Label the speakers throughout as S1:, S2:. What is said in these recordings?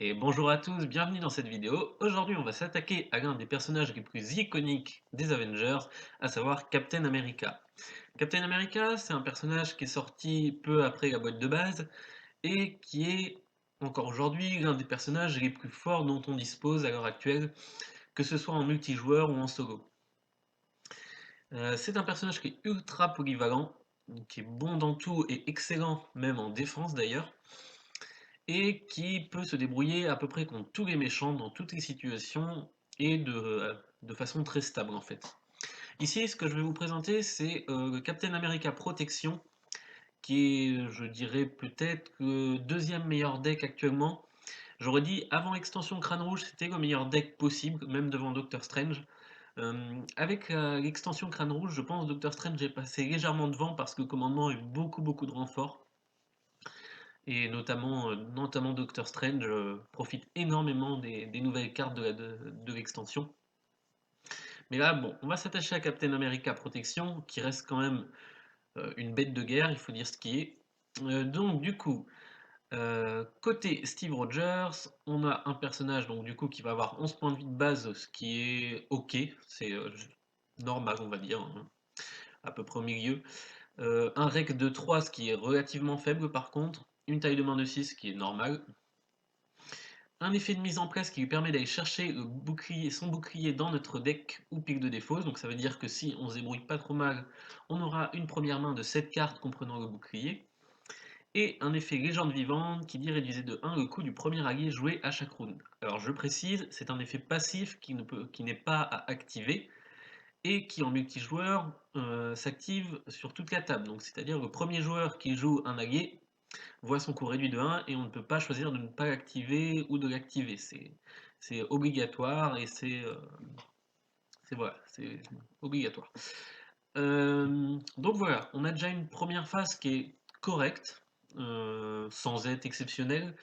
S1: Et bonjour à tous, bienvenue dans cette vidéo. Aujourd'hui, on va s'attaquer à l'un des personnages les plus iconiques des Avengers, à savoir Captain America. Captain America, c'est un personnage qui est sorti peu après la boîte de base et qui est encore aujourd'hui l'un des personnages les plus forts dont on dispose à l'heure actuelle, que ce soit en multijoueur ou en solo. C'est un personnage qui est ultra polyvalent, qui est bon dans tout et excellent même en défense d'ailleurs, et qui peut se débrouiller à peu près contre tous les méchants dans toutes les situations et de façon très stable en fait. Ici, ce que je vais vous présenter, c'est le Captain America Protection, qui est, je dirais, peut-être le deuxième meilleur deck actuellement. J'aurais dit avant l'extension Crâne Rouge, c'était le meilleur deck possible, même devant Doctor Strange. Avec l'extension Crâne Rouge, je pense que Doctor Strange est passé légèrement devant parce que le commandement a eu beaucoup de renforts. Et notamment Doctor Strange profite énormément des nouvelles cartes de l'extension. Mais là, bon, on va s'attacher à Captain America Protection, qui reste quand même une bête de guerre, il faut dire ce qui est. Donc du coup, côté Steve Rogers, on a un personnage donc du coup qui va avoir 11 points de vie de base, ce qui est ok, c'est normal on va dire, hein, à peu près au milieu. Un rec de 3, ce qui est relativement faible par contre, une taille de main de 6, ce qui est normal, un effet de mise en place qui lui permet d'aller chercher son bouclier dans notre deck ou pic de défausse, donc ça veut dire que si on se débrouille pas trop mal, on aura une première main de 7 cartes comprenant le bouclier, et un effet légende vivante qui dit réduisez de 1 le coût du premier allié joué à chaque round. Alors je précise, c'est un effet passif qui n'est pas à activer, et qui en multijoueur s'active sur toute la table, donc c'est-à-dire le premier joueur qui joue un allié voit son coût réduit de 1 et on ne peut pas choisir de ne pas l'activer ou de l'activer. C'est obligatoire et c'est voilà, c'est obligatoire. Donc voilà, on a déjà une première phase qui est correcte, sans être exceptionnelle,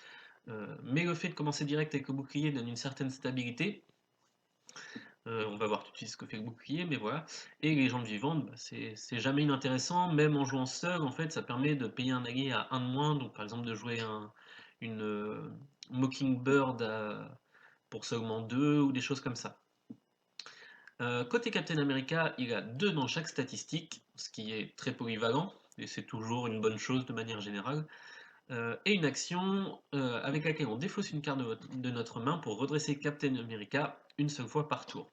S1: mais le fait de commencer direct avec le bouclier donne une certaine stabilité. On va voir tout de suite ce que fait le bouclier, mais voilà. Et les légendes vivantes, bah, c'est jamais inintéressant, même en jouant seul, en fait, ça permet de payer un allié à 1 de moins, donc par exemple de jouer une Mockingbird pour seulement 2 ou des choses comme ça. Côté Captain America, il a 2 dans chaque statistique, ce qui est très polyvalent, et c'est toujours une bonne chose de manière générale. Et une action avec laquelle on défausse une carte de notre main pour redresser Captain America une seule fois par tour.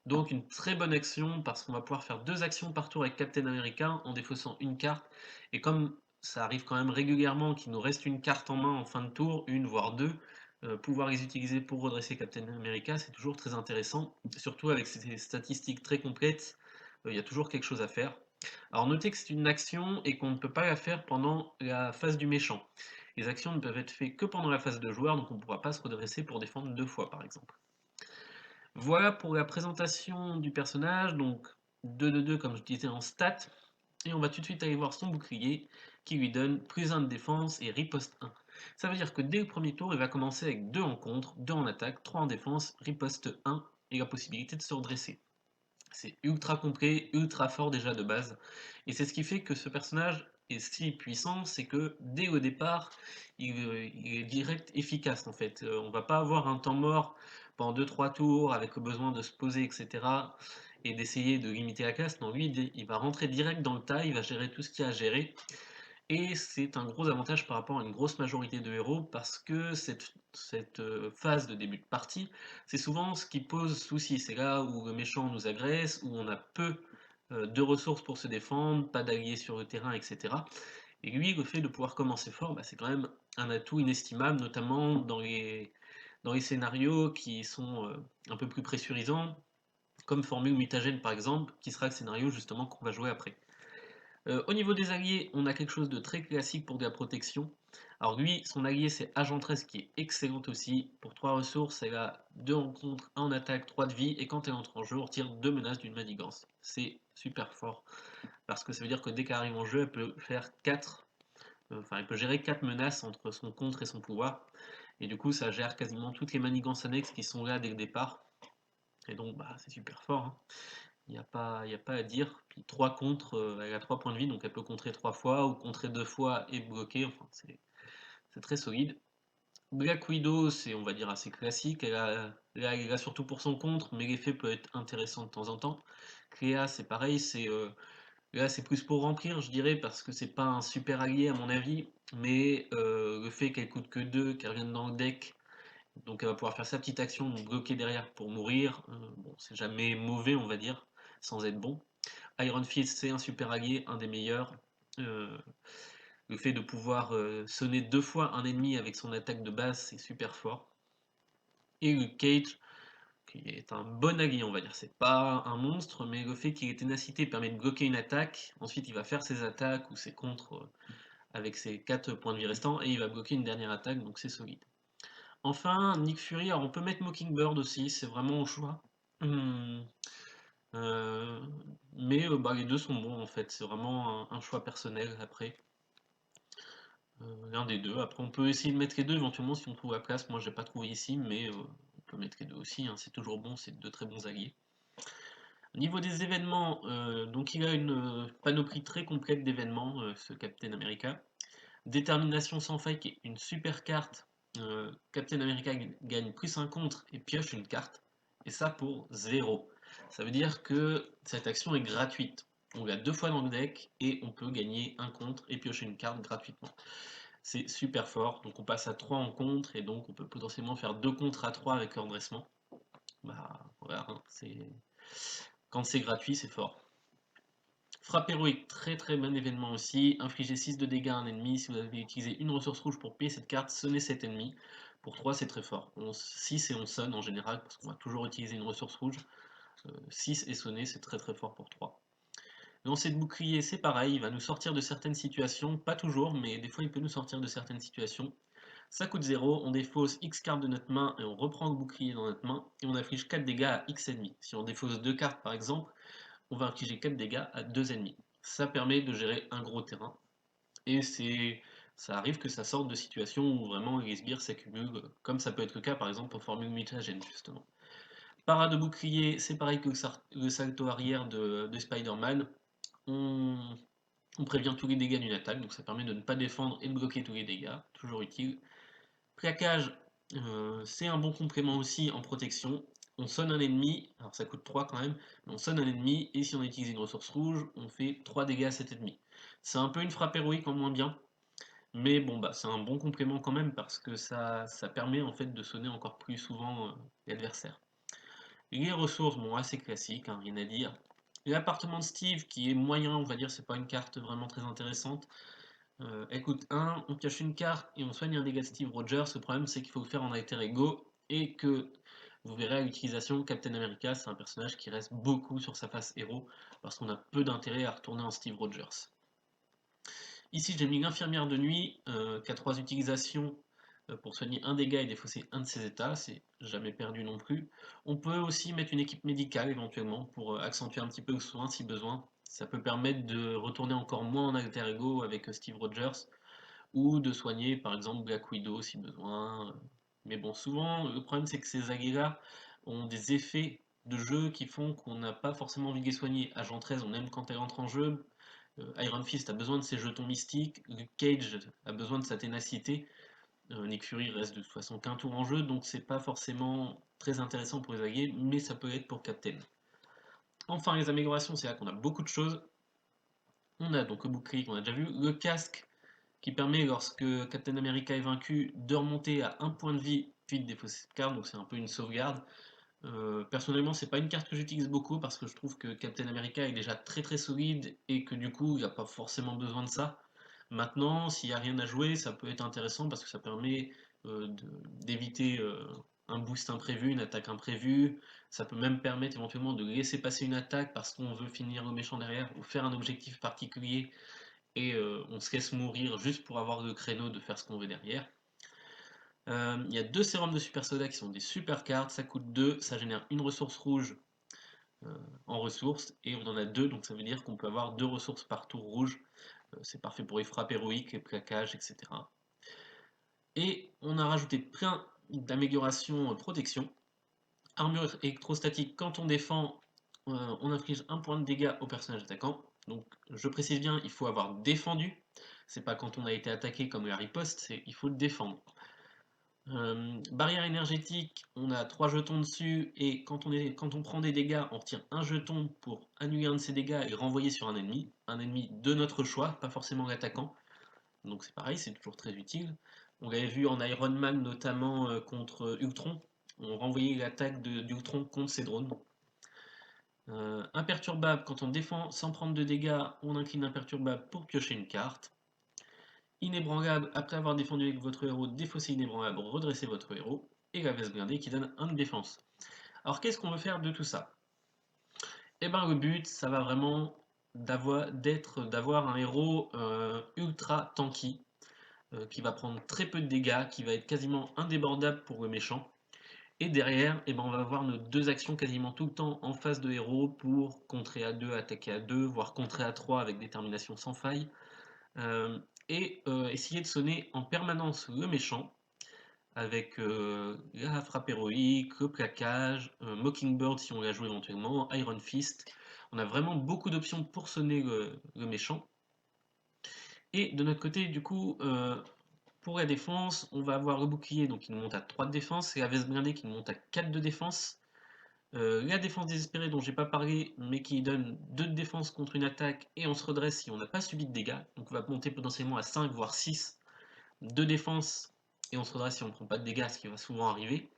S1: Donc une très bonne action parce qu'on va pouvoir faire 2 actions par tour avec Captain America en défaussant une carte. Et comme ça arrive quand même régulièrement qu'il nous reste une carte en main en fin de tour, une voire deux, pouvoir les utiliser pour redresser Captain America, c'est toujours très intéressant. Surtout avec ces statistiques très complètes, il y a toujours quelque chose à faire. Alors notez que c'est une action et qu'on ne peut pas la faire pendant la phase du méchant. Les actions ne peuvent être faites que pendant la phase de joueur, donc on ne pourra pas se redresser pour défendre 2 fois par exemple. Voilà pour la présentation du personnage, donc 2 de 2 comme je disais en stats, et on va tout de suite aller voir son bouclier qui lui donne plus 1 de défense et riposte 1. Ça veut dire que dès le premier tour, il va commencer avec 2 en contre, 2 en attaque, 3 en défense, riposte 1 et la possibilité de se redresser. C'est ultra complet, ultra fort déjà de base, et c'est ce qui fait que ce personnage est si puissant, c'est que dès le départ, il est direct efficace en fait. On va pas avoir un temps mort pendant 2-3 tours avec le besoin de se poser, etc. et d'essayer de limiter la casse. Non, lui, il va rentrer direct dans le tas, il va gérer tout ce qu'il y a à gérer, et c'est un gros avantage par rapport à une grosse majorité de héros parce que cette phase de début de partie, c'est souvent ce qui pose souci. C'est là où le méchant nous agresse, où on a peu de ressources pour se défendre, pas d'alliés sur le terrain, etc. Et lui, le fait de pouvoir commencer fort, bah, c'est quand même un atout inestimable, notamment dans les scénarios qui sont un peu plus pressurisants, comme Formule Mutagène par exemple, qui sera le scénario justement qu'on va jouer après. Au niveau des alliés, on a quelque chose de très classique pour de la protection. Alors lui, son allié c'est Agent 13 qui est excellente aussi. Pour 3 ressources, elle a 2 en contre, 1 en attaque, 3 de vie, et quand elle entre en jeu, on retire 2 menaces d'une manigance. C'est super fort, parce que ça veut dire que dès qu'elle arrive en jeu, elle peut faire 4, enfin elle peut gérer 4 menaces entre son contre et son pouvoir. Et du coup, ça gère quasiment toutes les manigances annexes qui sont là dès le départ. Et donc, bah, c'est super fort, hein. Il y a pas à dire. Puis 3 contre, elle a 3 points de vie, donc elle peut contrer 3 fois, ou contrer 2 fois et bloquer. Enfin, c'est très solide. Black Widow, c'est on va dire assez classique, elle est là surtout pour son contre, mais l'effet peut être intéressant de temps en temps. Cléa, c'est pareil, là c'est plus pour remplir je dirais, parce que c'est pas un super allié à mon avis, mais le fait qu'elle coûte que 2, qu'elle revienne dans le deck, donc elle va pouvoir faire sa petite action, donc bloquer derrière pour mourir, bon c'est jamais mauvais on va dire, sans être bon. Iron Fist c'est un super allié, un des meilleurs. Heu, le fait de pouvoir, sonner 2 fois un ennemi avec son attaque de base, c'est super fort. Et Luke Cage, qui est un bon allié, on va dire. C'est pas un monstre, mais le fait qu'il ait ténacité permet de bloquer une attaque. Ensuite, il va faire ses attaques ou ses contres avec ses 4 points de vie restants et il va bloquer une dernière attaque, donc c'est solide. Enfin, Nick Fury, alors on peut mettre Mockingbird aussi, c'est vraiment au choix. Hum, euh, mais bah, les deux sont bons en fait, c'est vraiment un choix personnel après. L'un des deux. Après, on peut essayer de mettre les deux éventuellement si on trouve la place. Moi, j'ai pas trouvé ici, mais on peut mettre les deux aussi, hein. C'est toujours bon, c'est deux très bons alliés. Au niveau des événements, donc il a une panoplie très complète d'événements, ce Captain America. Détermination sans faille, qui est une super carte. Captain America gagne plus un contre et pioche une carte. Et ça pour 0. Ça veut dire que cette action est gratuite. On l'a 2 fois dans le deck et on peut gagner un contre et piocher une carte gratuitement. C'est super fort, donc on passe à 3 en contre et donc on peut potentiellement faire 2 contres à 3 avec le redressement. Bah voilà, hein, quand c'est gratuit, c'est fort. Frappe héroïque, très très bon événement aussi. Infliger 6 de dégâts à un ennemi. Si vous avez utilisé une ressource rouge pour payer cette carte, sonnez cet ennemi. Pour 3, c'est très fort. 6 et on sonne en général, parce qu'on va toujours utiliser une ressource rouge. 6 et sonner, c'est très très fort pour 3. Lancer de bouclier, c'est pareil, il va nous sortir de certaines situations, pas toujours, mais des fois il peut nous sortir de certaines situations. Ça coûte 0, on défausse X cartes de notre main et on reprend le bouclier dans notre main, et on inflige 4 dégâts à X ennemis. Si on défausse 2 cartes par exemple, on va infliger 4 dégâts à 2 ennemis. Ça permet de gérer un gros terrain, et ça arrive que ça sorte de situations où vraiment les sbires s'accumulent, comme ça peut être le cas par exemple en formule mutagène justement. Parade de bouclier, c'est pareil que le salto arrière de Spider-Man. On, on prévient tous les dégâts d'une attaque, donc ça permet de ne pas défendre et de bloquer tous les dégâts, toujours utile. Plaquage, c'est un bon complément aussi en protection. On sonne un ennemi, alors ça coûte 3 quand même, mais on sonne un ennemi, et si on utilise une ressource rouge, on fait 3 dégâts à cet ennemi. C'est un peu une frappe héroïque en moins bien, mais bon bah c'est un bon complément quand même, parce que ça permet en fait de sonner encore plus souvent l'adversaire. Les ressources, bon assez classiques, hein, rien à dire. L'appartement de Steve, qui est moyen, on va dire, c'est pas une carte vraiment très intéressante. Elle coûte 1, on pioche une carte et on soigne un dégât de Steve Rogers. Le problème, c'est qu'il faut le faire en alter ego et que vous verrez à l'utilisation, Captain America, c'est un personnage qui reste beaucoup sur sa face héros parce qu'on a peu d'intérêt à retourner en Steve Rogers. Ici, j'ai mis l'infirmière de nuit qui a 3 utilisations pour soigner un dégât et défausser un de ses états, c'est jamais perdu non plus. On peut aussi mettre une équipe médicale éventuellement pour accentuer un petit peu le soin si besoin. Ça peut permettre de retourner encore moins en alter ego avec Steve Rogers ou de soigner par exemple Black Widow si besoin. Mais bon, souvent le problème c'est que ces alliés-là ont des effets de jeu qui font qu'on n'a pas forcément envie de les soigner. Agent 13, on aime quand elle entre en jeu. Iron Fist a besoin de ses jetons mystiques. Luke Cage a besoin de sa ténacité. Nick Fury reste de toute façon qu'un tour en jeu, donc c'est pas forcément très intéressant pour les alliés, mais ça peut être pour Captain. Enfin, les améliorations, c'est là qu'on a beaucoup de choses. On a donc le bouclier qu'on a déjà vu, le casque qui permet, lorsque Captain America est vaincu, de remonter à un point de vie, puis de défausser cette carte, donc c'est un peu une sauvegarde. Personnellement, c'est pas une carte que j'utilise beaucoup parce que je trouve que Captain America est déjà très très solide et que du coup, il n'y a pas forcément besoin de ça. Maintenant, s'il n'y a rien à jouer, ça peut être intéressant parce que ça permet d'éviter un boost imprévu, une attaque imprévue. Ça peut même permettre éventuellement de laisser passer une attaque parce qu'on veut finir le méchant derrière ou faire un objectif particulier et on se laisse mourir juste pour avoir le créneau de faire ce qu'on veut derrière. Il y a 2 sérums de super soda qui sont des super cartes, ça coûte 2, ça génère une ressource rouge en ressources, et on en a 2, donc ça veut dire qu'on peut avoir 2 ressources par tour rouge. C'est parfait pour les frappes héroïques, les plaquages, etc. Et on a rajouté plein d'améliorations protection. Armure électrostatique, quand on défend, on inflige un point de dégâts au personnage attaquant. Donc je précise bien, il faut avoir défendu. C'est pas quand on a été attaqué comme la riposte, c'est il faut le défendre. Barrière énergétique, on a 3 jetons dessus et quand on prend des dégâts, on retire un jeton pour annuler un de ces dégâts et renvoyer sur un ennemi de notre choix, pas forcément l'attaquant. Donc c'est pareil, c'est toujours très utile. On l'avait vu en Iron Man notamment contre Ultron. On renvoyait l'attaque d'Ultron contre ses drones. Imperturbable, quand on défend sans prendre de dégâts, on incline imperturbable pour piocher une carte. Inébranlable, après avoir défendu avec votre héros, défaussez inébranlable, redressez votre héros. Et la veste blindée qui donne 1 de défense. Alors qu'est-ce qu'on veut faire de tout ça? Eh ben le but, ça va vraiment d'avoir un héros ultra tanky, qui va prendre très peu de dégâts, qui va être quasiment indébordable pour le méchant. Et derrière, eh ben, on va avoir nos 2 actions quasiment tout le temps en face de héros pour contrer à 2, attaquer à 2, voire contrer à 3 avec détermination sans faille. Essayer de sonner en permanence le méchant avec la frappe héroïque, le plaquage, Mockingbird si on l'a joué éventuellement, Iron Fist. On a vraiment beaucoup d'options pour sonner le méchant. Et de notre côté, du coup, pour la défense, on va avoir le bouclier donc qui nous monte à 3 de défense et la veste blindée qui nous monte à 4 de défense. La défense désespérée dont j'ai pas parlé, mais qui donne 2 de défense contre une attaque et on se redresse si on n'a pas subi de dégâts. Donc on va monter potentiellement à 5 voire 6 de défense et on se redresse si on ne prend pas de dégâts, ce qui va souvent arriver.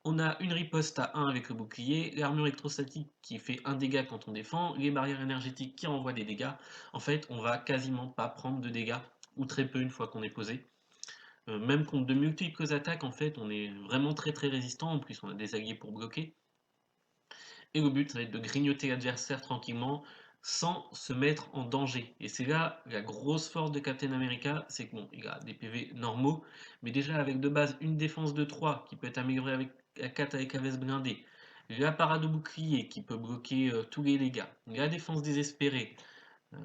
S1: On a une riposte à 1 avec le bouclier, l'armure électrostatique qui fait 1 dégât quand on défend, les barrières énergétiques qui renvoient des dégâts. En fait, on va quasiment pas prendre de dégâts, ou très peu une fois qu'on est posé. Même contre de multiples attaques, en fait, on est vraiment très très résistant. En plus, on a des alliés pour bloquer. Et le but, ça va être de grignoter l'adversaire tranquillement sans se mettre en danger. Et c'est là la grosse force de Captain America, c'est que bon, il a des PV normaux, mais déjà avec de base une défense de 3 qui peut être améliorée avec à 4 avec la veste blindée, la parade au bouclier qui peut bloquer tous les dégâts, la défense désespérée, euh,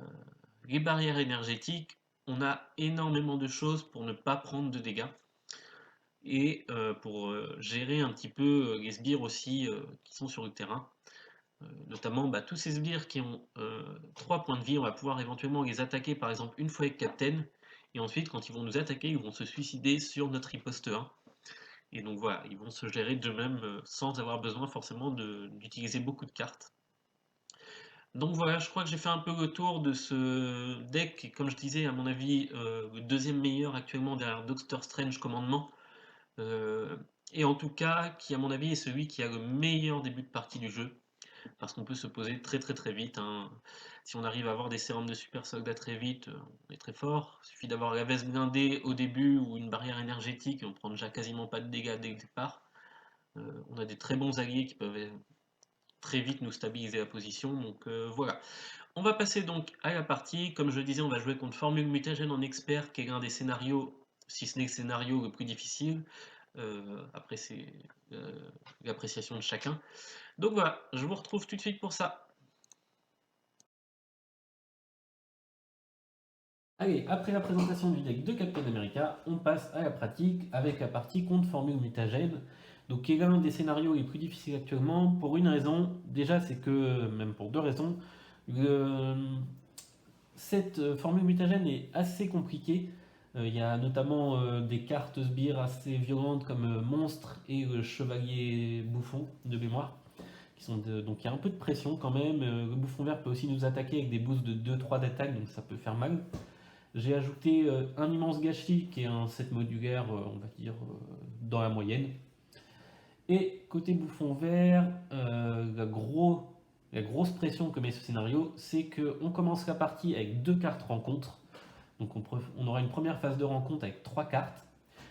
S1: les barrières énergétiques, on a énormément de choses pour ne pas prendre de dégâts et pour gérer un petit peu les sbires aussi qui sont sur le terrain. Notamment tous ces sbires qui ont 3 points de vie, on va pouvoir éventuellement les attaquer par exemple une fois avec Captain, et ensuite quand ils vont nous attaquer, ils vont se suicider sur notre riposte 1. Et donc voilà, ils vont se gérer d'eux-mêmes sans avoir besoin forcément d'utiliser beaucoup de cartes. Donc voilà, je crois que j'ai fait un peu le tour de ce deck, qui, comme je disais, à mon avis, le deuxième meilleur actuellement derrière Doctor Strange Commandement. Euh, et en tout cas, qui à mon avis est celui qui a le meilleur début de partie du jeu parce qu'on peut se poser très très très vite, hein. Si on arrive à avoir des sérums de super soldat très vite, on est très fort. Il suffit d'avoir la veste blindée au début ou une barrière énergétique et on prend déjà quasiment pas de dégâts dès le départ. On a des très bons alliés qui peuvent très vite nous stabiliser la position, donc voilà. On va passer donc à la partie, comme je le disais, on va jouer contre Formule Mutagène en expert, qui est l'un des scénarios, si ce n'est le scénario le plus difficile. Après c'est l'appréciation de chacun. Donc voilà, je vous retrouve tout de suite pour ça.
S2: Allez, après la présentation du deck de Captain America, on passe à la pratique avec la partie contre formule mutagène. Donc, qui est l'un des scénarios les plus difficiles actuellement pour une raison. Déjà, c'est que, même pour 2 raisons, cette formule mutagène est assez compliquée. Il y a notamment des cartes sbires assez violentes comme Monstre et Chevalier Bouffon de mémoire. Donc il y a un peu de pression quand même. Le Bouffon Vert peut aussi nous attaquer avec des boosts de 2-3 d'attaque, donc ça peut faire mal. J'ai ajouté un immense gâchis qui est un set modulaire, on va dire, dans la moyenne. Et côté bouffon vert, la grosse pression que met ce scénario, c'est qu'on commence la partie avec 2 cartes rencontres. Donc on aura une première phase de rencontre avec 3 cartes.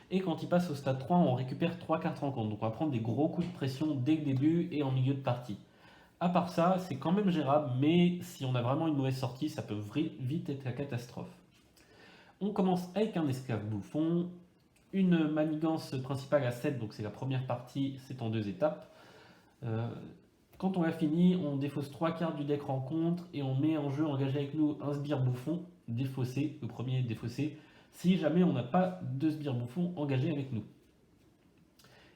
S2: Et quand il passe au stade 3, on récupère 3 cartes rencontres. Donc on va prendre des gros coups de pression dès le début et en milieu de partie. À part ça, c'est quand même gérable, mais si on a vraiment une mauvaise sortie, ça peut vite être la catastrophe. On commence avec un esclave bouffon, une manigance principale à 7, donc c'est la première partie, c'est en 2 étapes. Euh, Quand on a fini, on défausse 3 cartes du deck rencontre et on met en jeu engagé avec nous un sbire bouffon défaussé, le premier défaussé, si jamais on n'a pas de sbire bouffon engagé avec nous.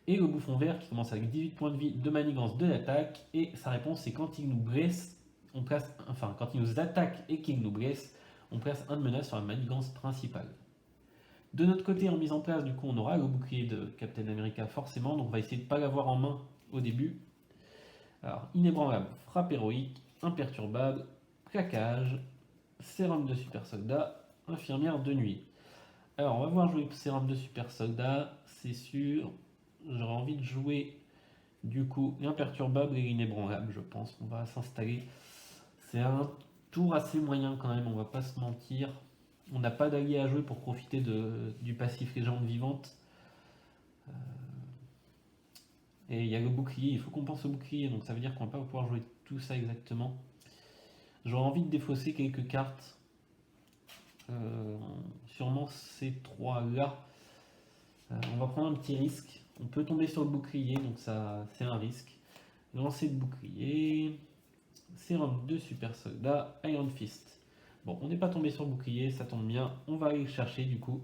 S2: Et le bouffon vert qui commence avec 18 points de vie de manigance de l'attaque, et sa réponse c'est quand il nous blesse, quand il nous attaque et qu'il nous blesse, on place un de menace sur la manigance principale. De notre côté, en mise en place, du coup, on aura le bouclier de Captain America forcément, donc on va essayer de ne pas l'avoir en main au début. Alors, inébranlable, frappe héroïque, imperturbable, plaquage, sérum de super soldat, infirmière de nuit. Alors, on va voir jouer sérum de super soldat, c'est sûr. J'aurais envie de jouer du coup l'imperturbable et l'inébranlable, je pense. On va s'installer. C'est un tour assez moyen quand même, on va pas se mentir. On n'a pas d'allié à jouer pour profiter du passif légende vivante. Et il y a le bouclier, il faut qu'on pense au bouclier, donc ça veut dire qu'on va pas pouvoir jouer tout ça exactement. J'aurais envie de défausser quelques cartes. Sûrement ces trois là. On va prendre un petit risque. On peut tomber sur le bouclier, donc ça c'est un risque. Lancer de bouclier. Sérum de super soldat. Iron Fist. Bon, on n'est pas tombé sur le bouclier, ça tombe bien. On va aller le chercher du coup.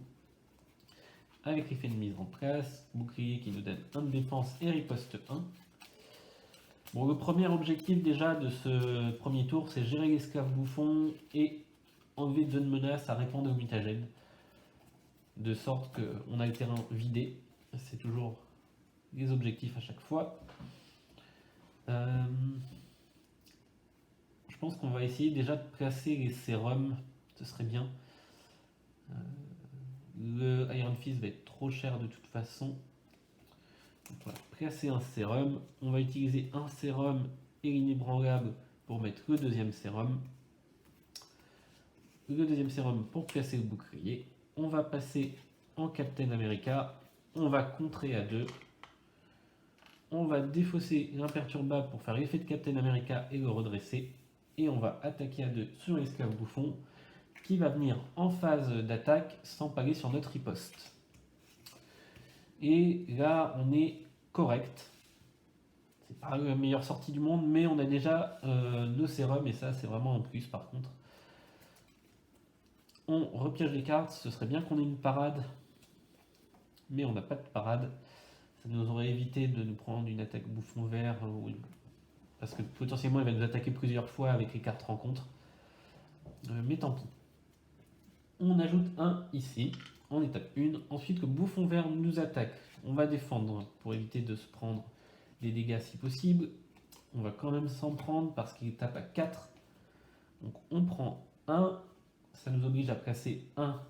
S2: Avec l'effet de mise en place. Bouclier qui nous donne 1 de défense et riposte 1. Bon, le premier objectif déjà de ce premier tour, c'est gérer l'esclave bouffon et enlever 2 de menaces à répondre au mutagène. De sorte qu'on a le terrain vidé. C'est toujours les objectifs à chaque fois. Je pense qu'on va essayer déjà de placer les sérums. Ce serait bien. Le Iron Fist va être trop cher de toute façon. Donc voilà, placer un sérum. On va utiliser un sérum et l'inébranlable pour mettre le deuxième sérum. Le deuxième sérum pour placer le bouclier. On va passer en Captain America. On va contrer à 2. On va défausser l'imperturbable pour faire l'effet de Captain America et le redresser. Et on va attaquer à 2 sur l'esclave bouffon qui va venir en phase d'attaque sans parer sur notre riposte. Et là, on est correct. C'est pas la meilleure sortie du monde, mais on a déjà nos sérums et ça, c'est vraiment un plus par contre. On repiège les cartes, ce serait bien qu'on ait une parade, mais on n'a pas de parade. Ça nous aurait évité de nous prendre une attaque bouffon vert, parce que potentiellement il va nous attaquer plusieurs fois avec les cartes rencontres. Mais tant pis. On ajoute un ici, en étape 1. Ensuite, le bouffon vert nous attaque. On va défendre pour éviter de se prendre des dégâts si possible. On va quand même s'en prendre parce qu'il tape à 4. Donc on prend 1. Ça nous oblige à placer 1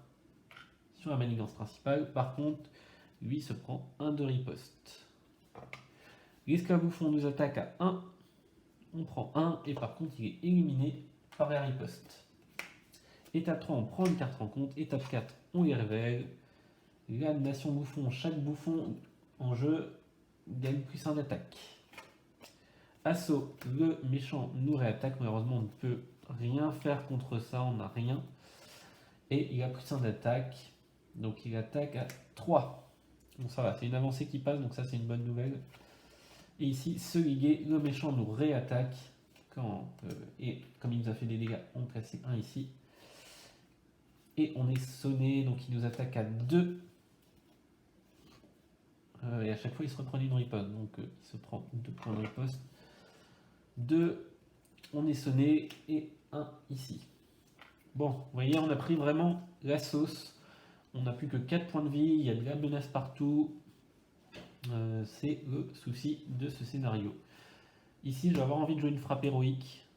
S2: sur la manigance principale. Par contre, lui se prend 1 de riposte. L'esclave bouffon nous attaque à 1. On prend 1 et par contre il est éliminé par la riposte. Étape 3, on prend une carte rencontre. Étape 4, on les révèle. La nation bouffon, chaque bouffon en jeu gagne plus 1 d'attaque. Assaut, le méchant nous réattaque. Malheureusement, on ne peut rien faire contre ça, on n'a rien. Et il a plus 1 d'attaque. Donc il attaque à 3. Bon, ça va, c'est une avancée qui passe, donc ça c'est une bonne nouvelle. Et ici, ce ligué, le méchant nous réattaque. Et comme il nous a fait des dégâts, on place 1 ici. Et on est sonné, donc il nous attaque à 2. Et à chaque fois il se reprend une riposte, donc il se prend 2 points de riposte. 2, on est sonné, et 1 ici. Bon, vous voyez, on a pris vraiment la sauce. On n'a plus que 4 points de vie, il y a de la menace partout. C'est le souci de ce scénario. Ici, je vais avoir envie de jouer une frappe héroïque.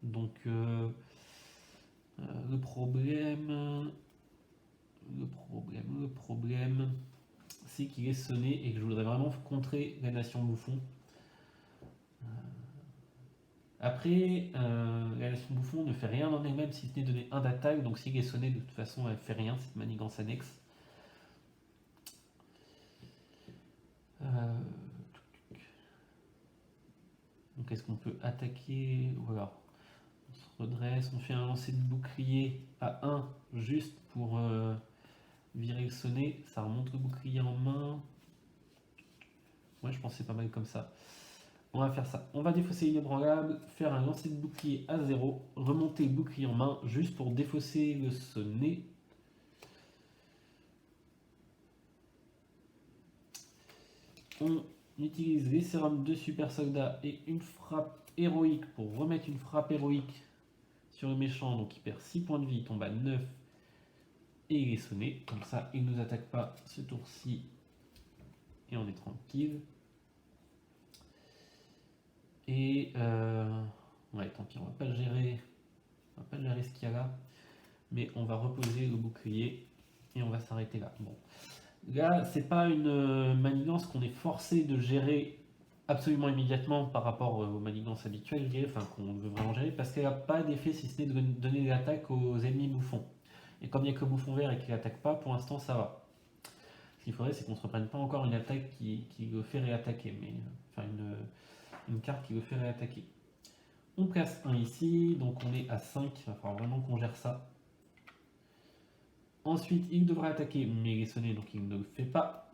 S2: Donc, le problème, c'est qu'il est sonné et que je voudrais vraiment contrer la nation bouffon. Après, la nation bouffon ne fait rien en elle-même si ce n'est donner 1 d'attaque, donc s'il est sonné, de toute façon, elle fait rien, cette manigance annexe. Donc est-ce qu'on peut attaquer? Voilà. On se redresse, on fait un lancer de bouclier à 1 juste pour virer le sonné. Ça remonte le bouclier en main. Ouais, je pense que c'est pas mal comme ça. On va faire ça. On va défausser l'inébranlable, faire un lancer de bouclier à 0, remonter le bouclier en main juste pour défausser le sonné. On utilise les sérums de super soldat et une frappe héroïque pour remettre une frappe héroïque sur le méchant. Donc il perd 6 points de vie, il tombe à 9. et il est sonné. Comme ça, il ne nous attaque pas ce tour-ci et on est tranquille. Et ouais, tant pis, on va pas le gérer. On va pas gérer ce qu'il y a là. Mais on va reposer le bouclier et on va s'arrêter là. Bon. Là, c'est pas une manigance qu'on est forcé de gérer absolument immédiatement par rapport aux manigances habituelles, je dirais, enfin qu'on veut vraiment gérer, parce qu'elle n'a pas d'effet si ce n'est de donner de l'attaque aux ennemis bouffons. Et comme il n'y a que bouffon vert et qu'il n'attaque pas, pour l'instant ça va. Ce qu'il faudrait, c'est qu'on ne se reprenne pas encore une attaque qui le fait réattaquer, mais enfin une carte qui le fait réattaquer. On place un ici, donc on est à 5, il va falloir vraiment qu'on gère ça. Ensuite, il devra attaquer, mais il est sonné, donc il ne le fait pas.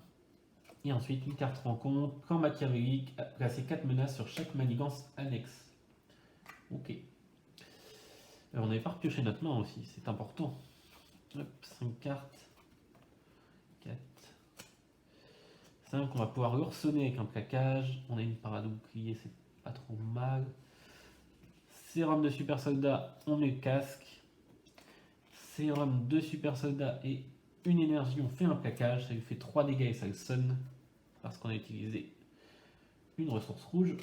S2: Et ensuite, une carte rencontre, camp machiavélique, placer 4 menaces sur chaque manigance annexe. Ok. On n'avait pas repioché notre main aussi, c'est important. Hop, 5 cartes. 4. 5, on va pouvoir le ressonner avec un plaquage. On a une parade au bouclier, c'est pas trop mal. Sérum de super soldat, on met le casque. Sérum de super soldat et une énergie, on fait un plaquage. Ça lui fait 3 dégâts et ça le sonne. Parce qu'on a utilisé une ressource rouge.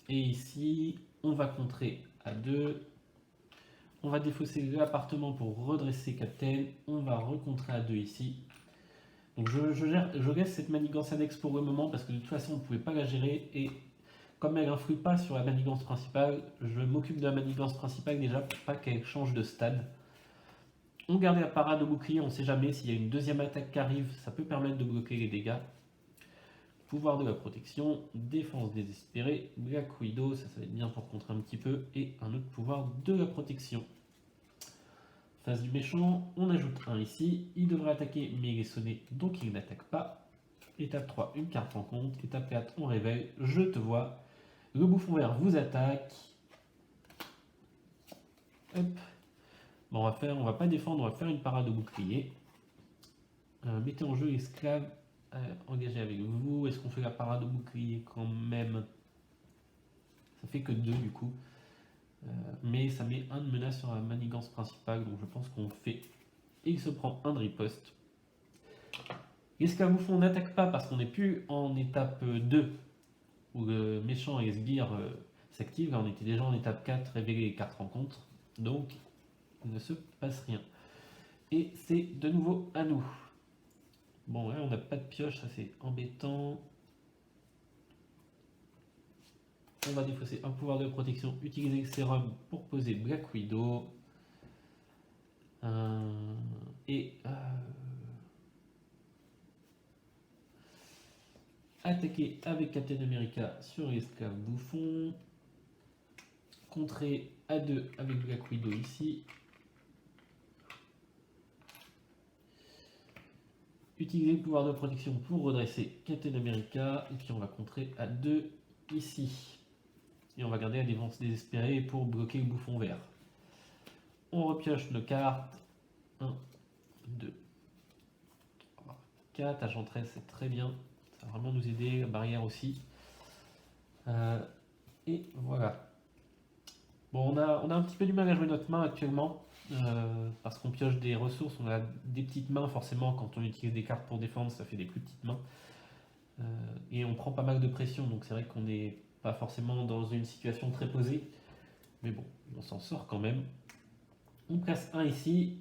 S2: Et ici, on va contrer à 2. On va défausser l'appartement pour redresser Captain. On va recontrer à 2 ici. Donc je laisse cette manigance annexe pour le moment parce que de toute façon on ne pouvait pas la gérer. Et comme elle n'influe pas sur la manigance principale, je m'occupe de la manigance principale déjà pour pas qu'elle change de stade. On garde la parade au bouclier, on ne sait jamais s'il y a une deuxième attaque qui arrive, ça peut permettre de bloquer les dégâts. Pouvoir de la protection, défense désespérée, Black Widow, ça va être bien pour contrer un petit peu, et un autre pouvoir de la protection. Face du méchant, on ajoute un ici, il devrait attaquer mais il est sonné donc il n'attaque pas. Étape 3, une carte rencontre, étape 4, on révèle, je te vois, le bouffon vert vous attaque. Hop. Bon, on va pas défendre, on va faire une parade au bouclier. Mettez en jeu l'esclave engagé avec vous. Est-ce qu'on fait la parade au bouclier quand même? Ça fait que 2 du coup. Mais ça met un de menace sur la manigance principale, donc je pense qu'on fait. Et il se prend un de riposte. L'esclave bouffon n'attaque pas parce qu'on n'est plus en étape 2 où le méchant et le sbire s'activent. Là on était déjà en étape 4, révéler les cartes rencontres. Donc il ne se passe rien. Et c'est de nouveau à nous. Bon, là on n'a pas de pioche, ça c'est embêtant. On va défausser un pouvoir de protection, utiliser le sérum pour poser Black Widow. Attaquer avec Captain America sur l'esclave bouffon. Contrer à 2 avec Black Widow ici. Utiliser le pouvoir de protection pour redresser Captain America. Et puis on va contrer à 2 ici. Et on va garder la défense désespérée pour bloquer le bouffon vert. On repioche nos cartes. 1, 2, 3, 4. Agent 13, c'est très bien. Ça va vraiment nous aider. La barrière aussi. Et voilà. Bon, on a un petit peu du mal à jouer notre main actuellement. Parce qu'on pioche des ressources. On a des petites mains forcément. Quand on utilise des cartes pour défendre, ça fait des plus petites mains. Et on prend pas mal de pression. Donc c'est vrai qu'on n'est pas forcément dans une situation très posée. Mais bon, on s'en sort quand même. On place un ici.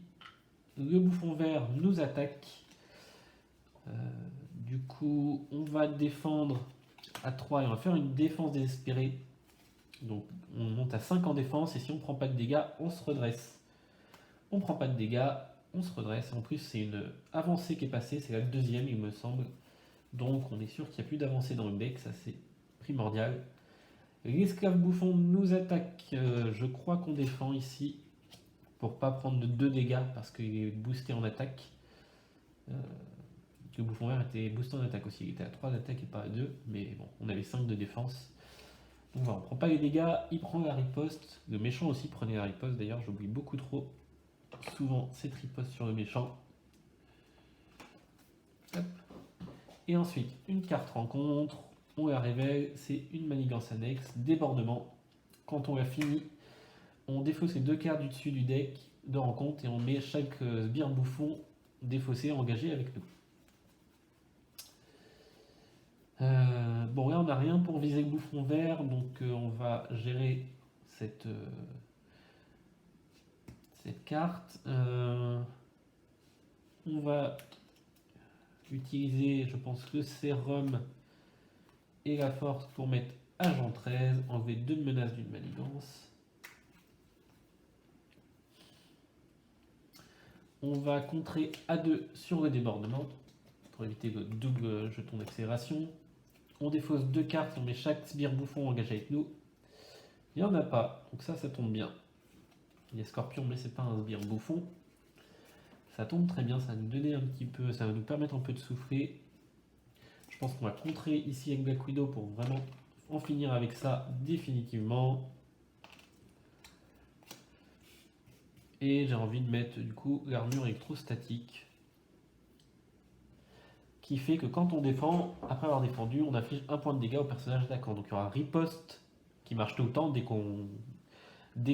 S2: Le bouffon vert nous attaque. Du coup, on va défendre à 3 et on va faire une défense désespérée. Donc on monte à 5 en défense et si on ne prend pas de dégâts, on se redresse. On ne prend pas de dégâts, on se redresse. En plus, c'est une avancée qui est passée, c'est la deuxième, il me semble. Donc on est sûr qu'il n'y a plus d'avancée dans le deck, ça c'est primordial. L'esclave bouffon nous attaque. Je crois qu'on défend ici pour pas prendre de 2 dégâts parce qu'il est boosté en attaque. Le bouffon vert était boosté en attaque aussi, il était à 3 d'attaque et pas à 2, mais bon, on avait 5 de défense. Donc voilà, on prend pas les dégâts, il prend la riposte. Le méchant aussi prenait la riposte, d'ailleurs j'oublie beaucoup trop souvent cette riposte sur le méchant. Hop. Et ensuite, une carte rencontre, on la révèle, c'est une manigance annexe, débordement. Quand on l'a fini, On défausse les 2 cartes du dessus du deck de rencontre et on met chaque sbire bouffon défaussé engagé avec nous. Bon, là on n'a rien pour viser le bouffon vert, donc on va gérer cette carte. On va utiliser, je pense, le sérum et la force pour mettre agent 13, enlever 2 menaces d'une manigance. On va contrer A2 sur le débordement pour éviter le double jeton d'accélération. On défausse 2 cartes, on met chaque sbire bouffon engagé avec nous. Il n'y en a pas, donc ça tombe bien. Il y a Scorpion, mais c'est pas un sbire bouffon. Ça tombe très bien, ça va nous donner un petit peu, ça va nous permettre un peu de souffler. Je pense qu'on va contrer ici avec Black Widow pour vraiment en finir avec ça définitivement. Et j'ai envie de mettre du coup l'armure électrostatique, qui fait que quand on défend, après avoir défendu, on affiche 1 point de dégâts au personnage attaquant. Donc il y aura riposte qui marche tout le temps dès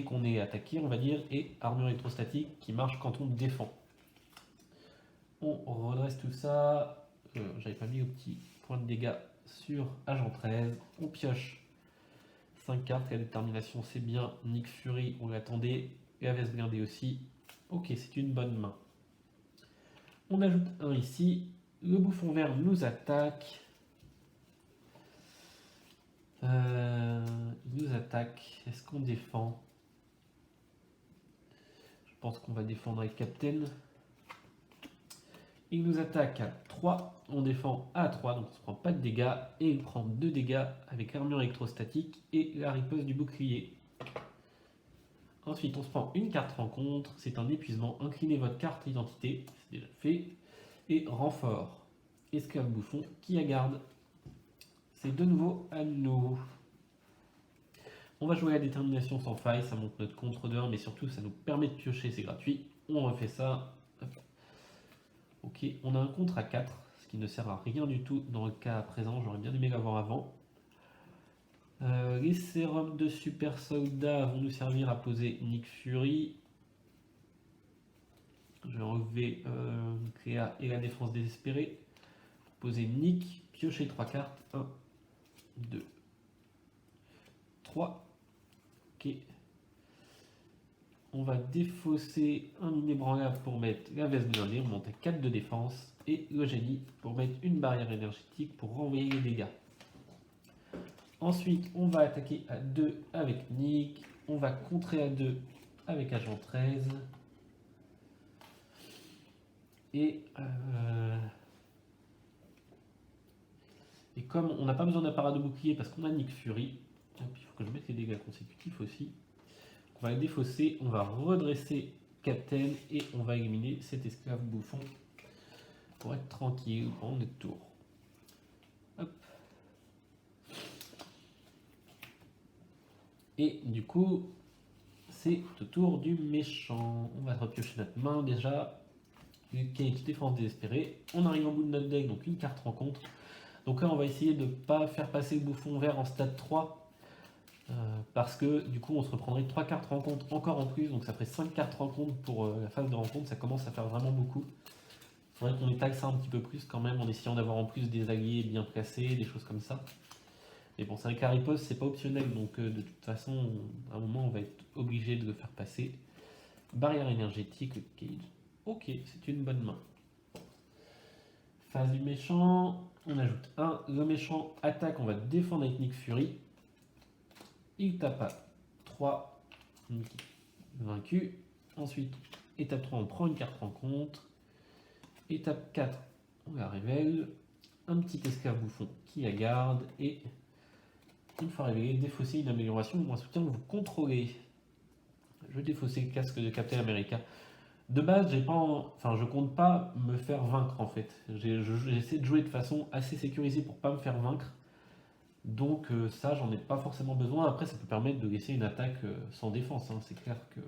S2: qu'on est attaqué, on va dire, et armure électrostatique qui marche quand on défend. On redresse tout ça. J'avais pas mis le petit point de dégâts sur agent 13. On pioche 5 cartes. La détermination, c'est bien. Nick Fury, on l'attendait. Et la veste blindée aussi. Ok, c'est une bonne main. On ajoute un ici. Le bouffon vert nous attaque. Il nous attaque. Est-ce qu'on défend? Je pense qu'on va défendre avec Captain. Il nous attaque à 3, on défend à 3, donc on ne se prend pas de dégâts, et il prend 2 dégâts avec l'armure électrostatique et la riposte du bouclier. Ensuite, on se prend une carte rencontre, c'est un épuisement, inclinez votre carte identité, c'est déjà fait, et renfort, esclave bouffon qui a garde. C'est de nouveau à nous. On va jouer la détermination sans faille, ça monte notre contre de 1, mais surtout ça nous permet de piocher, c'est gratuit. On refait ça. Ok, on a un contre à 4, ce qui ne sert à rien du tout dans le cas présent, j'aurais bien aimé l'avoir avant. Les sérums de super soldat vont nous servir à poser Nick Fury. Je vais enlever Cléa et la défense désespérée. Poser Nick, piocher 3 cartes. 1, 2, 3. Ok. On va défausser un inébranlable pour mettre la veste blindée, on monte à 4 de défense, et le génie pour mettre une barrière énergétique pour renvoyer les dégâts. Ensuite, on va attaquer à 2 avec Nick, on va contrer à 2 avec agent 13. Et comme on n'a pas besoin d'apparat de bouclier parce qu'on a Nick Fury, il faut que je mette les dégâts consécutifs aussi. On va les défausser, on va redresser Captain et on va éliminer cet esclave bouffon pour être tranquille pendant notre tour. Hop. Et du coup, c'est au tour du méchant. On va repiocher notre main déjà. Cage, défense désespérée. On arrive au bout de notre deck, donc une carte rencontre. Donc là, on va essayer de ne pas faire passer le bouffon vert en stade 3. Parce que du coup on se reprendrait 3 cartes rencontre encore en plus, donc ça ferait 5 cartes rencontre pour la phase de rencontre, ça commence à faire vraiment beaucoup. Il faudrait qu'on étale ça un petit peu plus quand même en essayant d'avoir en plus des alliés bien placés, des choses comme ça. Mais bon, c'est un carry post, c'est pas optionnel, donc de toute façon, à un moment on va être obligé de le faire passer. Barrière énergétique, le cage. Ok, c'est une bonne main. Phase du méchant, on ajoute 1. Le méchant attaque, on va défendre avec Nick Fury. Il tape à 3, vaincu. Ensuite, étape 3, on prend une carte rencontre. Étape 4, on la révèle. Un petit esclave bouffon qui la garde. Et une fois révélé, défausser une amélioration ou un soutien que vous contrôlez. Je vais défausser le casque de Captain America. De base, je compte pas me faire vaincre en fait. J'essaie de jouer de façon assez sécurisée pour pas me faire vaincre. Donc ça, j'en ai pas forcément besoin. Après, ça peut permettre de laisser une attaque sans défense, hein, c'est clair que...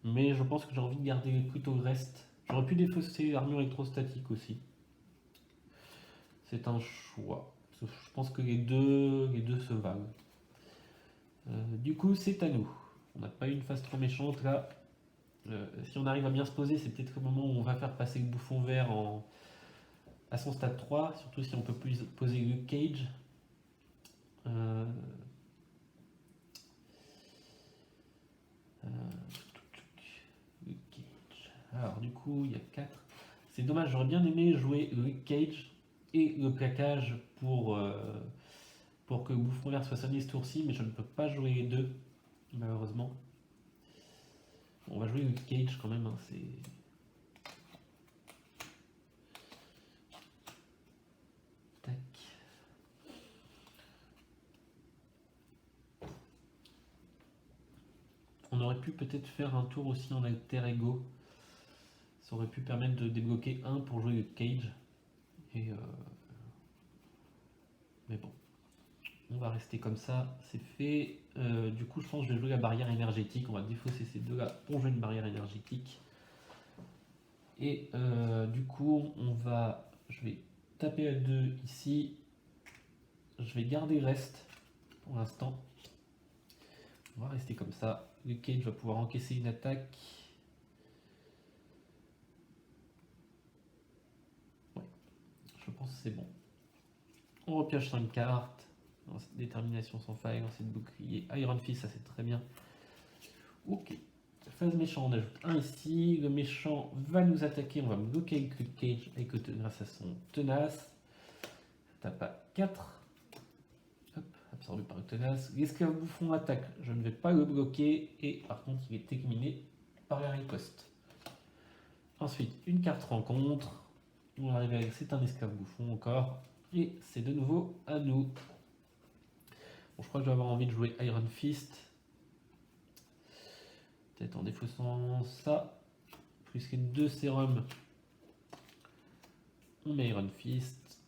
S2: Mais je pense que j'ai envie de garder plutôt le reste. J'aurais pu défausser l'armure électrostatique aussi. C'est un choix. Je pense que les deux se valent. Du coup, c'est à nous. On n'a pas eu une phase trop méchante là. Si on arrive à bien se poser, c'est peut-être le moment où on va faire passer le bouffon vert à son stade 3, surtout si on peut plus poser Luke Cage. Euh, Luke Cage. Alors du coup, il y a 4. C'est dommage, j'aurais bien aimé jouer Luke Cage et le plaquage pour que le bouffon vert soit sonné ce tour-ci, mais je ne peux pas jouer les deux, malheureusement. On va jouer Luke Cage quand même, hein, c'est... Tac. On aurait pu peut-être faire un tour aussi en alter ego. Ça aurait pu permettre de débloquer un pour jouer Luke Cage. Et mais bon, on va rester comme ça, c'est fait. Du coup, je pense que je vais jouer la barrière énergétique. On va défausser ces deux-là pour jouer une barrière énergétique. Et du coup, je vais taper à 2 ici. Je vais garder le reste pour l'instant. On va rester comme ça. Le Cage va pouvoir encaisser une attaque. Ouais, je pense que c'est bon. On repioche 5 cartes. Détermination sans faille, lancer de bouclier. Iron Fist, ça c'est très bien. Ok. Phase méchant, on ajoute un ici. Le méchant va nous attaquer. On va bloquer le Luke Cage grâce à son tenace. Tape à 4. Hop, absorbé par le tenace. L'esclave bouffon attaque. Je ne vais pas le bloquer. Et par contre, il est éliminé par la riposte. Ensuite, une carte rencontre. On arrive avec c'est un esclave bouffon encore. Et c'est de nouveau à nous. Bon, je crois que je vais avoir envie de jouer Iron Fist. Peut-être en défaussant ça. Plus les 2 sérums. On met Iron Fist.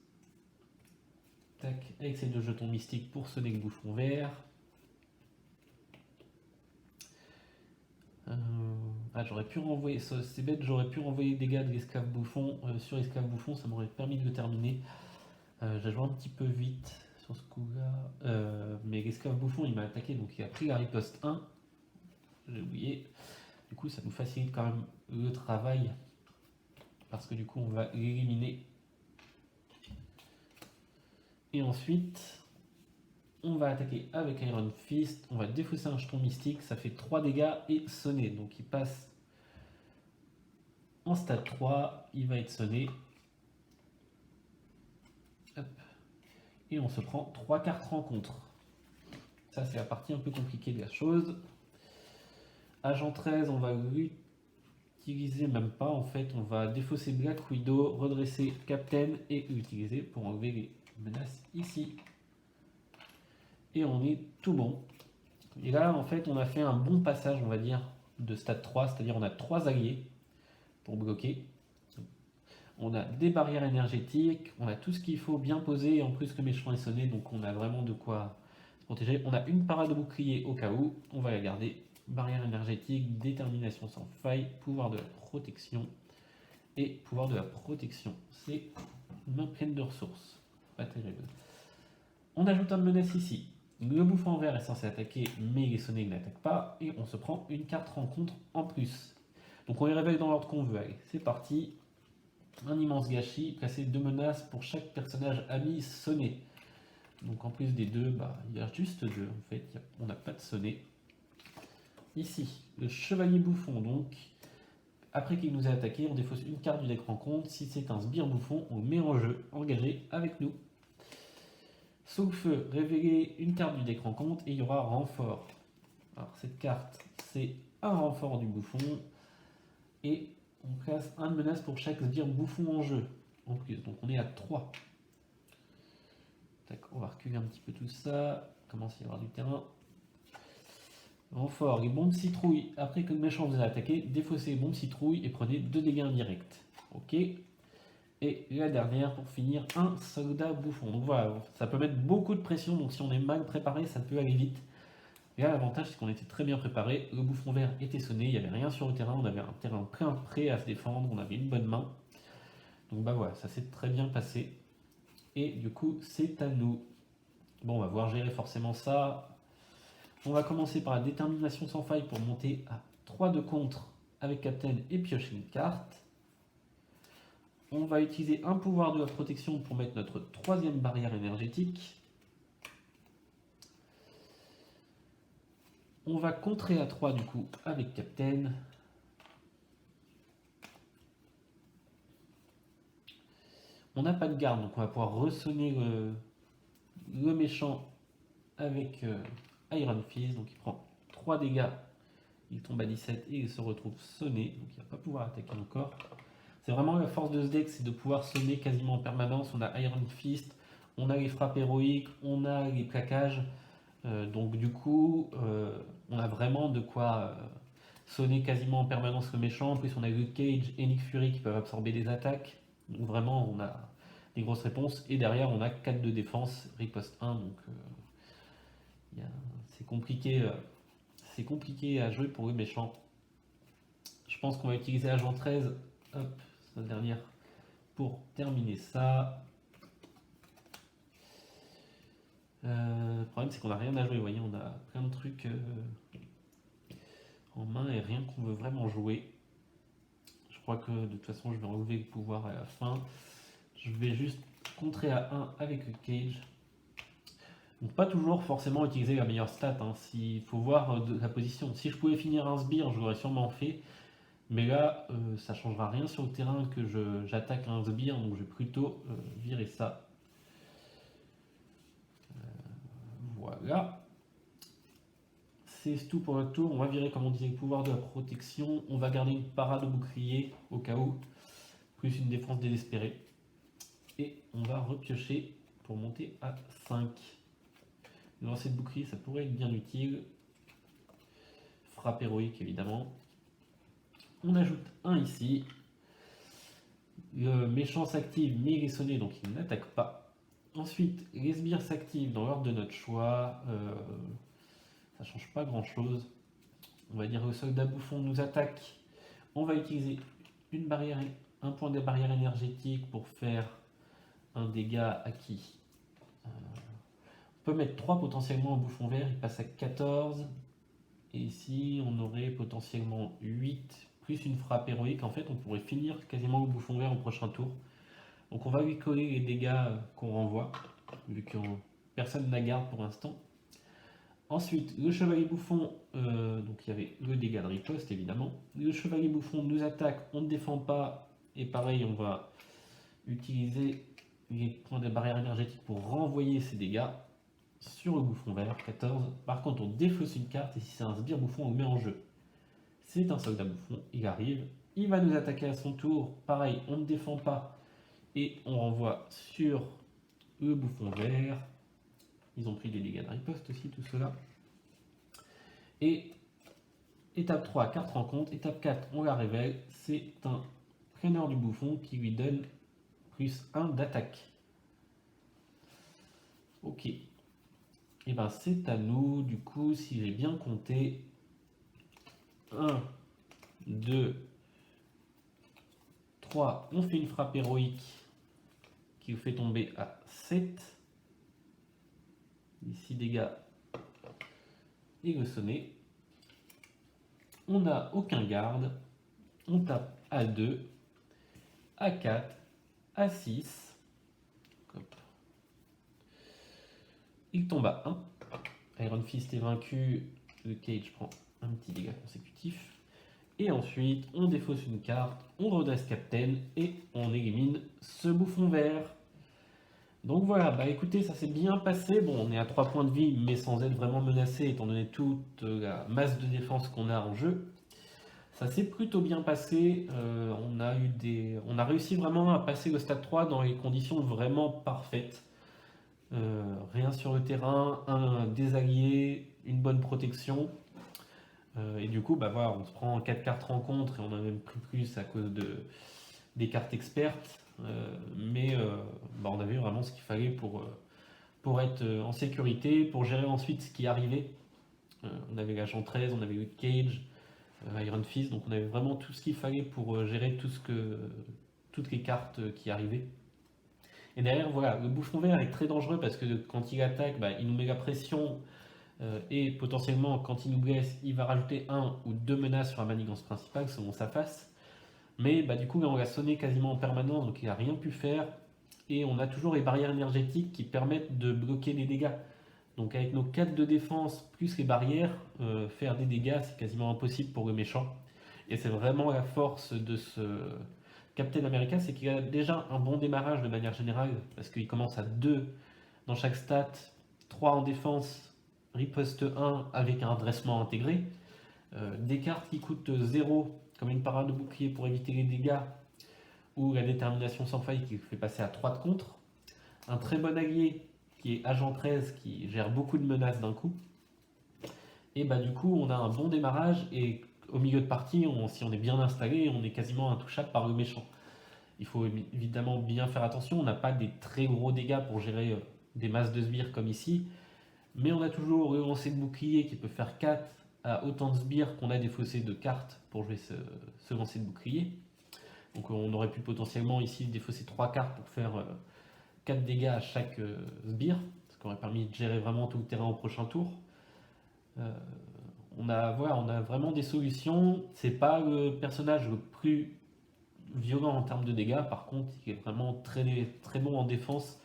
S2: Tac. Avec ces 2 jetons mystiques pour sonner le bouffon vert. J'aurais pu renvoyer, c'est bête, j'aurais pu renvoyer des dégâts de l'esclave bouffon sur l'esclave bouffon, ça m'aurait permis de le terminer. J'ai joué un petit peu vite sur ce coup-là, mais l'esclave bouffon il m'a attaqué, donc il a pris la riposte 1. J'ai oublié. Du coup, ça nous facilite quand même le travail parce que du coup, on va l'éliminer. Et ensuite, on va attaquer avec Iron Fist. On va défausser un jeton mystique. Ça fait 3 dégâts et sonner. Donc, il passe en stade 3. Il va être sonné. Hop. Et on se prend 3 cartes rencontre. Ça, c'est la partie un peu compliquée de la chose. Agent 13, on va l'utiliser même pas. En fait, on va défausser Black Widow, redresser Captain et l'utiliser pour enlever les menaces ici. Et on est tout bon. Et là, en fait, on a fait un bon passage, on va dire, de stade 3, c'est-à-dire on a 3 alliés pour bloquer. On a des barrières énergétiques, on a tout ce qu'il faut bien poser, et en plus le méchant est sonné, donc on a vraiment de quoi se protéger. On a une parade de bouclier au cas où, on va la garder. Barrière énergétique, détermination sans faille, pouvoir de la protection. Et pouvoir de la protection, c'est une main pleine de ressources. Pas terrible. On ajoute un menace ici. Le bouffon vert est censé attaquer, mais il est sonné, il n'attaque pas. Et on se prend une carte rencontre en plus. Donc on les réveille dans l'ordre qu'on veut. Allez, c'est parti. Un immense gâchis. Placer 2 menaces pour chaque personnage ami sonné. Donc en plus des 2, il y a juste 2 en fait. On n'a pas de sonné. Ici, le chevalier bouffon. Donc après qu'il nous ait attaqué, on défausse une carte du deck rencontre. Si c'est un sbire bouffon, on le met en jeu, engagé avec nous. Sous le feu, révéler une carte du deck rencontre et il y aura renfort. Alors cette carte, c'est un renfort du bouffon. Et on place un menace pour chaque sbire bouffon en jeu. En plus, donc on est à 3. Tac, on va reculer un petit peu tout ça. Commence à y avoir du terrain. Renfort, les bombes citrouilles. Après que le méchant vous a attaqué, défaussez les bombes citrouilles et prenez 2 dégâts indirects. Ok. Et la dernière pour finir, un soldat bouffon. Donc voilà, ça peut mettre beaucoup de pression, donc si on est mal préparé, ça peut aller vite. Et là, l'avantage, c'est qu'on était très bien préparé. Le bouffon vert était sonné, il n'y avait rien sur le terrain, on avait un terrain plein prêt à se défendre, on avait une bonne main. Donc bah voilà, ça s'est très bien passé. Et du coup, c'est à nous. Bon, on va voir gérer forcément ça. On va commencer par la détermination sans faille pour monter à 3 de contre avec Captain et piocher une carte. On va utiliser un pouvoir de la protection pour mettre notre 3e barrière énergétique. On va contrer à 3 du coup avec Captain. On n'a pas de garde, donc on va pouvoir ressonner le méchant avec Iron Fist. Donc il prend 3 dégâts, il tombe à 17 et il se retrouve sonné. Donc il ne va pas pouvoir attaquer encore. C'est vraiment la force de ce deck, c'est de pouvoir sonner quasiment en permanence. On a Iron Fist, on a les frappes héroïques, on a les plaquages. Donc du coup, on a vraiment de quoi sonner quasiment en permanence le méchant. En plus, on a Luke Cage et Nick Fury qui peuvent absorber des attaques. Donc vraiment, on a des grosses réponses. Et derrière, on a 4 de défense, riposte 1. Donc c'est compliqué à jouer pour le méchant. Je pense qu'on va utiliser Agent 13. Hop, c'est la dernière pour terminer ça. Le problème, c'est qu'on n'a rien à jouer. Vous voyez, on a plein de trucs en main et rien qu'on veut vraiment jouer. Je crois que de toute façon, je vais enlever le pouvoir à la fin. Je vais juste contrer à 1 avec le Cage. Donc pas toujours forcément utiliser la meilleure stat, hein. Il faut voir la position. Si je pouvais finir un sbire, je l'aurais sûrement fait. Mais là, ça changera rien sur le terrain que j'attaque un sbire, donc je vais plutôt virer ça. Voilà. C'est tout pour le tour. On va virer, comme on disait, le pouvoir de la protection. On va garder une parade de bouclier au cas où, plus une défense désespérée. Et on va repiocher pour monter à 5. Lancer de bouclier, ça pourrait être bien utile. Frappe héroïque, évidemment. On ajoute un ici. Le méchant s'active, mais il est sonné, donc il n'attaque pas. Ensuite, les sbires s'activent dans l'ordre de notre choix. Ça change pas grand chose. On va dire que le soldat bouffon nous attaque. On va utiliser une barrière, un point de barrière énergétique pour faire un dégât acquis. On peut mettre 3 potentiellement au bouffon vert, il passe à 14. Et ici, on aurait potentiellement 8 plus une frappe héroïque. En fait, on pourrait finir quasiment au bouffon vert au prochain tour. Donc on va lui coller les dégâts qu'on renvoie, vu que personne n'a garde pour l'instant. Ensuite, le chevalier bouffon, donc il y avait le dégât de riposte évidemment. Le chevalier bouffon nous attaque, on ne défend pas, et pareil, on va utiliser les points de barrière énergétique pour renvoyer ces dégâts sur le bouffon vert, 14. Par contre, on défausse une carte, et si c'est un sbire bouffon, on le met en jeu. C'est un soldat bouffon, il arrive, il va nous attaquer à son tour, pareil, on ne défend pas, et on renvoie sur le bouffon vert. Ils ont pris des dégâts de riposte aussi, tout cela. Et étape 3, carte rencontre. Étape 4, on la révèle. C'est un traîneur du bouffon qui lui donne plus 1 d'attaque. Ok. Et ben c'est à nous. Du coup, si j'ai bien compté, 1, 2, 3. On fait une frappe héroïque qui vous fait tomber à 7. Les 6 dégâts et le sonnet. On n'a aucun garde. On tape à 2, à 4, à 6. Hop. Il tombe à 1. Iron Fist est vaincu. Le Cage prend un petit dégât consécutif. Et ensuite, on défausse une carte, on redresse Captain et on élimine ce bouffon vert. Donc voilà, bah écoutez, ça s'est bien passé. Bon, on est à 3 points de vie, mais sans être vraiment menacé, étant donné toute la masse de défense qu'on a en jeu. Ça s'est plutôt bien passé. On a réussi vraiment à passer le stade 3 dans les conditions vraiment parfaites. Rien sur le terrain, des alliés, une bonne protection. Et du coup, bah voilà, on se prend 4 cartes rencontre et on a même pris plus à cause des cartes expertes. Bah on avait vraiment ce qu'il fallait pour être en sécurité, pour gérer ensuite ce qui arrivait. On avait l'agent 13, on avait le Cage, Iron Fist, donc on avait vraiment tout ce qu'il fallait pour gérer toutes les cartes qui arrivaient. Et derrière, voilà, le bouffon vert est très dangereux parce que quand il attaque, bah, il nous met la pression Et potentiellement, quand il nous blesse, il va rajouter 1 ou 2 menaces sur la manigance principale selon sa face. Mais du coup, là, on l'a sonné quasiment en permanence, donc il n'a rien pu faire. Et on a toujours les barrières énergétiques qui permettent de bloquer les dégâts. Donc avec nos 4 de défense plus les barrières, faire des dégâts, c'est quasiment impossible pour le méchant. Et c'est vraiment la force de ce Captain America, c'est qu'il a déjà un bon démarrage de manière générale, parce qu'il commence à 2 dans chaque stat, 3 en défense, riposte 1 avec un dressement intégré. Des cartes qui coûtent 0, comme une parade de bouclier pour éviter les dégâts, ou la détermination sans faille qui fait passer à 3 de contre. Un très bon allié qui est agent 13 qui gère beaucoup de menaces d'un coup. Et du coup, on a un bon démarrage et au milieu de partie, si on est bien installé, on est quasiment intouchable par le méchant. Il faut évidemment bien faire attention, on n'a pas des très gros dégâts pour gérer des masses de sbires comme ici, mais on a toujours le lancer de bouclier qui peut faire 4 à autant de sbires qu'on a des fossés de cartes pour jouer ce lancer de bouclier. Donc on aurait pu potentiellement ici défausser 3 cartes pour faire 4 dégâts à chaque sbire, ce qui aurait permis de gérer vraiment tout le terrain au prochain tour. On a vraiment des solutions. C'est pas le personnage le plus violent en termes de dégâts, par contre il est vraiment très, très bon en défense.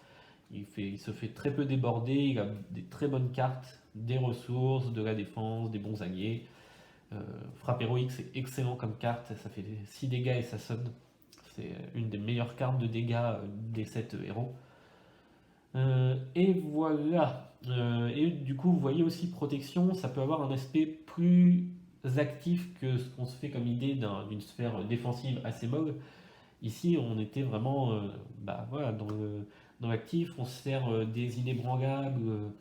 S2: Il se fait très peu déborder, il a des très bonnes cartes, des ressources, de la défense, des bons alliés. Frappe héroïque, c'est excellent comme carte, ça fait 6 dégâts et ça sonne. C'est une des meilleures cartes de dégâts des 7 héros. Et voilà. Et du coup, vous voyez aussi protection, ça peut avoir un aspect plus actif que ce qu'on se fait comme idée d'une sphère défensive assez molle. Ici, on était vraiment dans l'actif, on se sert des inébranlables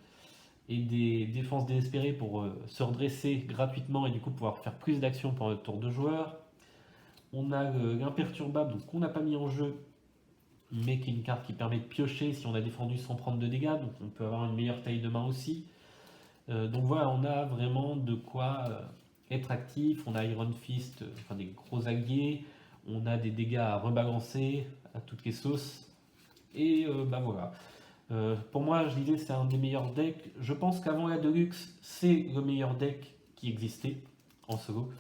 S2: et des défenses désespérées pour se redresser gratuitement et du coup pouvoir faire plus d'actions pendant le tour de joueur. On a l'imperturbable, donc qu'on n'a pas mis en jeu, mais qui est une carte qui permet de piocher si on a défendu sans prendre de dégâts, donc on peut avoir une meilleure taille de main aussi. Donc voilà, on a vraiment de quoi être actif. On a Iron Fist, enfin des gros alliés, on a des dégâts à rebalancer à toutes les sauces. Et voilà. Pour moi, je disais c'est un des meilleurs decks. Je pense qu'avant la Deluxe, c'est le meilleur deck qui existait en solo.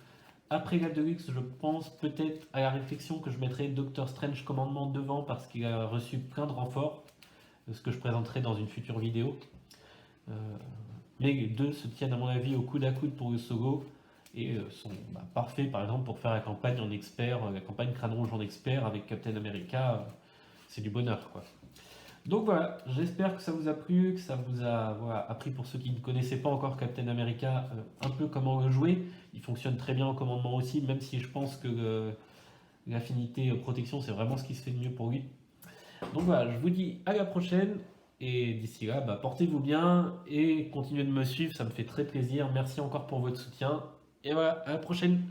S2: Après la Deluxe, je pense peut-être à la réflexion que je mettrais Doctor Strange Commandement devant parce qu'il a reçu plein de renforts, ce que je présenterai dans une future vidéo. Mais les deux se tiennent à mon avis au coude à coude pour le solo et sont parfaits par exemple pour faire la campagne en expert, la campagne Crâne Rouge en expert avec Captain America, c'est du bonheur quoi. Donc voilà, j'espère que ça vous a plu, que ça vous a appris pour ceux qui ne connaissaient pas encore Captain America un peu comment le jouer. Il fonctionne très bien en commandement aussi, même si je pense que l'affinité protection c'est vraiment ce qui se fait de mieux pour lui. Donc voilà, je vous dis à la prochaine et d'ici là, portez-vous bien et continuez de me suivre, ça me fait très plaisir. Merci encore pour votre soutien et voilà, à la prochaine.